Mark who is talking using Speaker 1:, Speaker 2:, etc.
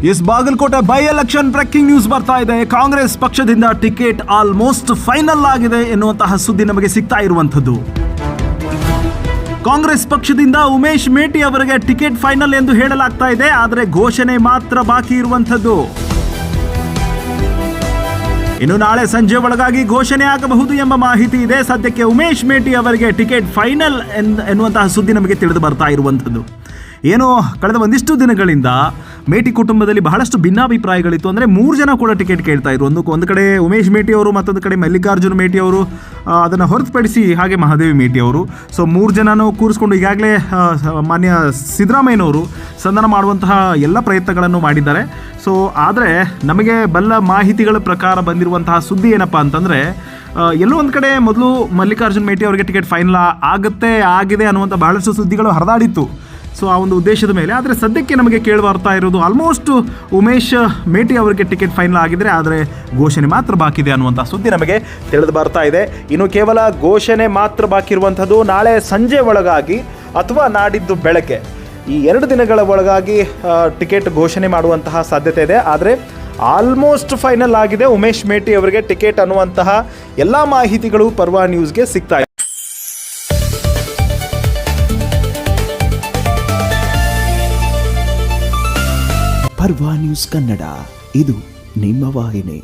Speaker 1: S Bagalkote by election breaking news ಬರ್ತಾ ಇದೆ. ಕಾಂಗ್ರೆಸ್ ಪಕ್ಷದಿಂದ ಟಿಕೆಟ್ ಆಲ್ಮೋಸ್ಟ್ ಫೈನಲ್ ಆಗಿದೆ ಎನ್ನುವಂತಹ ಸುದ್ದಿ ನಮಗೆ ಸಿಗ್ತಾ ಇರುವಂತದ್ದು. ಕಾಂಗ್ರೆಸ್ ಪಕ್ಷದಿಂದ ಉಮೇಶ್ ಮೇಟಿ ಅವರಿಗೆ ಟಿಕೆಟ್ ಫೈನಲ್ ಎಂದು ಹೇಳಲಾಗ್ತಾ ಇದೆ. ಆದರೆ ಘೋಷಣೆ ಮಾತ್ರ ಬಾಕಿ ಇರುವಂತದ್ದು. ಇನ್ನು ನಾಳೆ ಸಂಜೆ ಒಳಗಾಗಿ ಘೋಷಣೆ ಆಗಬಹುದು ಎಂಬ ಮಾಹಿತಿ ಇದೆ. ಸದ್ಯಕ್ಕೆ ಉಮೇಶ್ ಮೇಟಿ ಅವರಿಗೆ ಟಿಕೆಟ್ ಫೈನಲ್ ಎನ್ನುವಂತಹ ಸುದ್ದಿ ನಮಗೆ ತಿಳಿದು ಬರ್ತಾ ಇರುವಂಥದ್ದು. ಏನು ಕಳೆದ ಒಂದಿಷ್ಟು ದಿನಗಳಿಂದ ಮೇಟಿ ಕುಟುಂಬದಲ್ಲಿ ಬಹಳಷ್ಟು ಭಿನ್ನಾಭಿಪ್ರಾಯಗಳಿತ್ತು. ಅಂದರೆ 3 ಜನ ಕೂಡ ಟಿಕೆಟ್ ಕೇಳ್ತಾ ಇದ್ರು. ಒಂದು ಕಡೆ ಉಮೇಶ್ ಮೇಟಿ ಅವರು, ಮತ್ತೊಂದು ಕಡೆ ಮಲ್ಲಿಕಾರ್ಜುನ ಮೇಟಿ ಅವರು, ಅದನ್ನು ಹೊರತುಪಡಿಸಿ ಹಾಗೆ ಮಹಾದೇವಿ ಮೇಟಿ ಅವರು. ಸೊ 3 ಜನನೂ ಕೂರಿಸ್ಕೊಂಡು ಈಗಾಗಲೇ ಮಾನ್ಯ ಸಿದ್ದರಾಮಯ್ಯನವರು ಸಂಧಾನ ಮಾಡುವಂತಹ ಎಲ್ಲ ಪ್ರಯತ್ನಗಳನ್ನು ಮಾಡಿದ್ದಾರೆ. ಸೊ ಆದರೆ ನಮಗೆ ಬಲ್ಲ ಮಾಹಿತಿಗಳ ಪ್ರಕಾರ ಬಂದಿರುವಂತಹ ಸುದ್ದಿ ಏನಪ್ಪ ಅಂತಂದರೆ, ಎಲ್ಲೋ ಒಂದು ಕಡೆ ಮೊದಲು ಮಲ್ಲಿಕಾರ್ಜುನ ಮೇಟಿ ಅವರಿಗೆ ಟಿಕೆಟ್ ಫೈನಲ್ ಆಗಿದೆ ಅನ್ನುವಂಥ ಬಹಳಷ್ಟು ಸುದ್ದಿಗಳು ಹರಿದಾಡಿತ್ತು. ಸೊ ಆ ಒಂದು ಉದ್ದೇಶದ ಮೇಲೆ. ಆದರೆ ಸದ್ಯಕ್ಕೆ ನಮಗೆ ಕೇಳಿ ಬರ್ತಾ ಇರೋದು ಆಲ್ಮೋಸ್ಟ್ ಉಮೇಶ್ ಮೇಟಿ ಅವರಿಗೆ ಟಿಕೆಟ್ ಫೈನಲ್ ಆಗಿದ್ರೆ, ಆದರೆ ಘೋಷಣೆ ಮಾತ್ರ ಬಾಕಿ ಇದೆ ಅನ್ನುವಂಥ ಸುದ್ದಿ ನಮಗೆ ತಿಳಿದು ಬರ್ತಾ ಇದೆ. ಇನ್ನು ಕೇವಲ ಘೋಷಣೆ ಮಾತ್ರ ಬಾಕಿ ಇರುವಂಥದ್ದು. ನಾಳೆ ಸಂಜೆ ಒಳಗಾಗಿ ಅಥವಾ ನಾಡಿದ್ದು ಬೆಳಗ್ಗೆ, ಈ 2 ದಿನಗಳ ಒಳಗಾಗಿ ಟಿಕೆಟ್ ಘೋಷಣೆ ಮಾಡುವಂತಹ ಸಾಧ್ಯತೆ ಇದೆ. ಆದರೆ ಆಲ್ಮೋಸ್ಟ್ ಫೈನಲ್ ಆಗಿದೆ ಉಮೇಶ್ ಮೇಟಿ ಅವರಿಗೆ ಟಿಕೆಟ್ ಅನ್ನುವಂತಹ ಎಲ್ಲ ಮಾಹಿತಿಗಳು ಪರ್ವ ನ್ಯೂಸ್ಗೆ ಸಿಗ್ತಾ ಇದೆ.
Speaker 2: ಪರ್ವ ನ್ಯೂಸ್ ಕನ್ನಡ, ಇದು ನಿಮ್ಮ ವಾಹಿನಿ.